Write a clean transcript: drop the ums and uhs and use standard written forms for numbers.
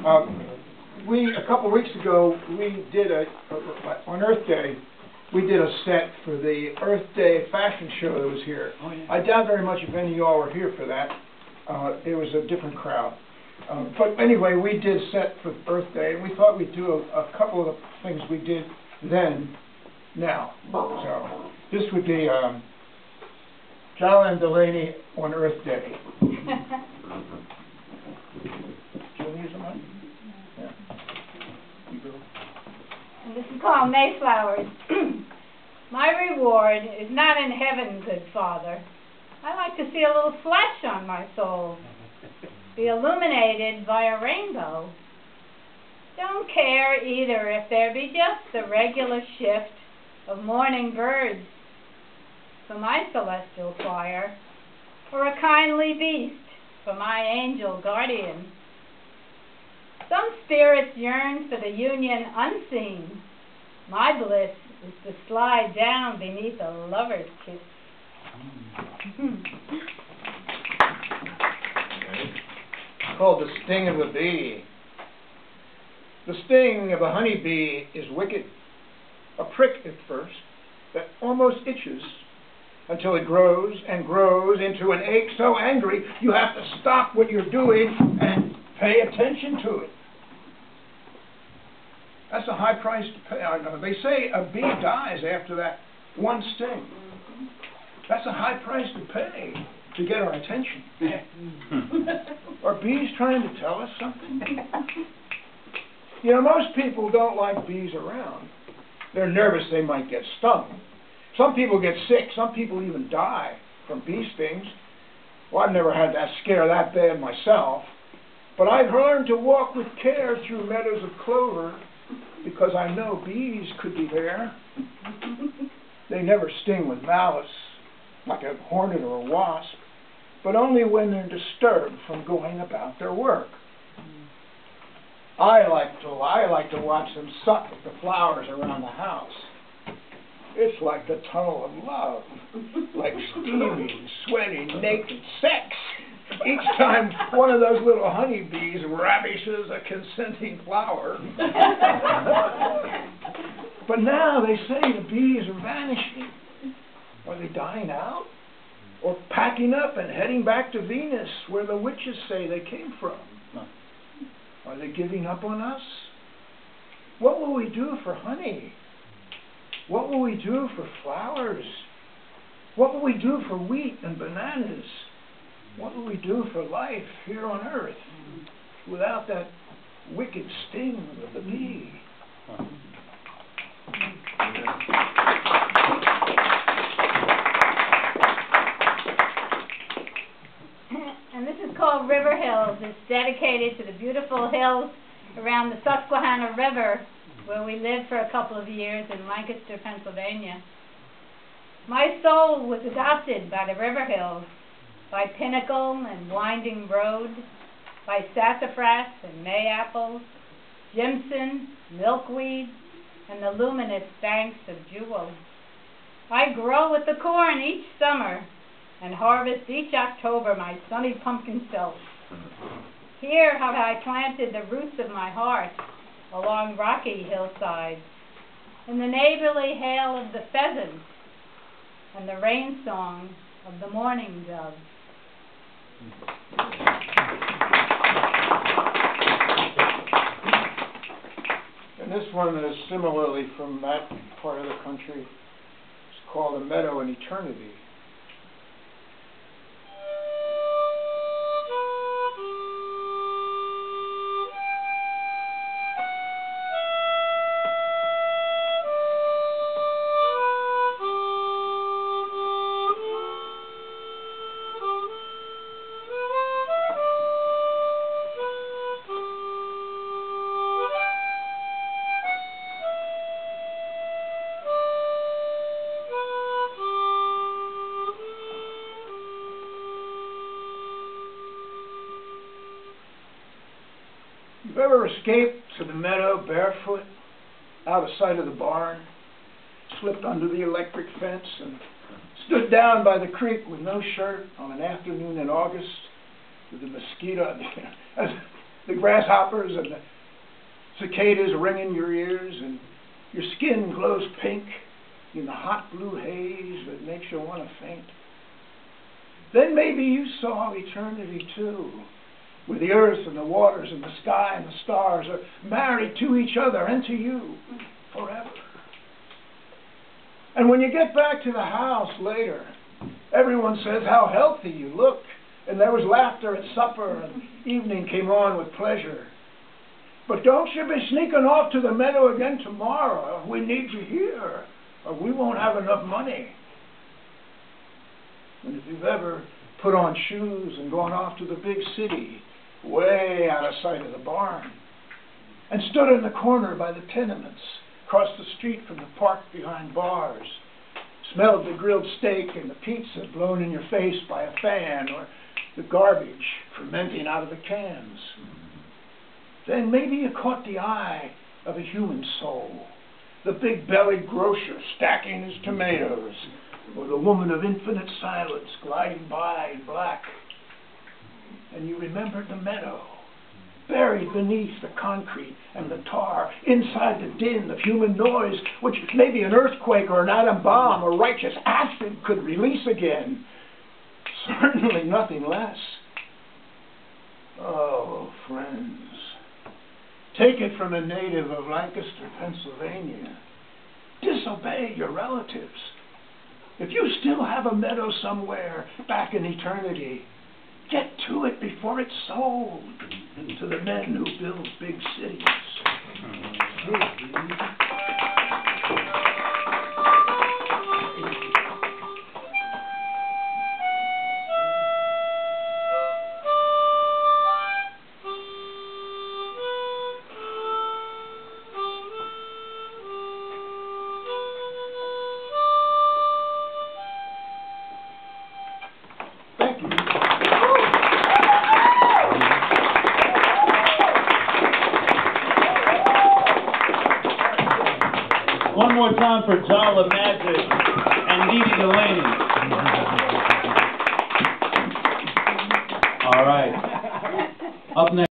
A couple of weeks ago, we did on Earth Day, we did a set for the Earth Day fashion show that was here. Oh, yeah. I doubt very much if any of y'all were here for that. It was a different crowd. But anyway, we did a set for Earth Day, and we thought we'd do a couple of the things we did then, now. So this would be Jala and Delaney on Earth Day. Do you want to use the mic? Yeah. You go. And this is called Mayflowers. My reward is not in heaven, good Father. I like to see a little flesh on my soul, be illuminated by a rainbow. Don't care either if there be just the regular shift of morning birds for my celestial choir, or a kindly beast for my angel guardian. Some spirits yearn for the union unseen. My bliss is to slide down beneath a lover's kiss. It's called the sting of a bee. The sting of a honeybee is wicked. A prick at first that almost itches until it grows and grows into an ache so angry you have to stop what you're doing and pay attention to it. That's a high price to pay. I know. They say a bee dies after that one sting. That's a high price to pay to get our attention. Are bees trying to tell us something? You know, most people don't like bees around. They're nervous they might get stung. Some people get sick. Some people even die from bee stings. Well, I've never had that scare that bad myself. But I've learned to walk with care through meadows of clover because I know bees could be there. They never sting with malice, like a hornet or a wasp, but only when they're disturbed from going about their work. I like to watch them suck at the flowers around the house. It's like the tunnel of love, like steamy, sweaty, naked sex. Each time one of those little honeybees ravishes a consenting flower. But now they say the bees are vanishing. Are they dying out? Or packing up and heading back to Venus, where the witches say they came from? Are they giving up on us? What will we do for honey? What will we do for flowers? What will we do for wheat and bananas? What will we do for life here on earth without that wicked sting of the bee? And this is called River Hills. It's dedicated to the beautiful hills around the Susquehanna River, where we lived for a couple of years in Lancaster, Pennsylvania. My soul was adopted by the River Hills, by Pinnacle and Winding Road, by sassafras and mayapples, jimson, milkweed, and the luminous banks of jewel. I grow with the corn each summer and harvest each October my sunny pumpkin self. Here have I planted the roots of my heart along rocky hillsides, in the neighborly hail of the pheasants and the rain song of the mourning dove. And this one is similarly from that part of the country. It's called A Meadow in Eternity. You've ever escaped to the meadow barefoot, out of sight of the barn, slipped under the electric fence, and stood down by the creek with no shirt on an afternoon in August with the mosquito? the grasshoppers and the cicadas ring in your ears, and your skin glows pink in the hot blue haze that makes you want to faint. Then maybe you saw eternity too, where the earth and the waters and the sky and the stars are married to each other and to you forever. And when you get back to the house later, everyone says how healthy you look, and there was laughter at supper, and evening came on with pleasure. But don't you be sneaking off to the meadow again tomorrow. We need you here, or we won't have enough money. And if you've ever put on shoes and gone off to the big city, way out of sight of the barn, and stood in the corner by the tenements, across the street from the park behind bars, smelled the grilled steak and the pizza blown in your face by a fan, or the garbage fermenting out of the cans, then maybe you caught the eye of a human soul, the big-bellied grocer stacking his tomatoes, or the woman of infinite silence gliding by in black. And you remembered the meadow, buried beneath the concrete and the tar, inside the din of human noise, which maybe an earthquake or an atom bomb or righteous acid could release again. Certainly nothing less. Oh, friends, take it from a native of Lancaster, Pennsylvania. Disobey your relatives. If you still have a meadow somewhere back in eternity, get to it before it's sold to the men who build big cities. Thank you. One more time for Jala Magic.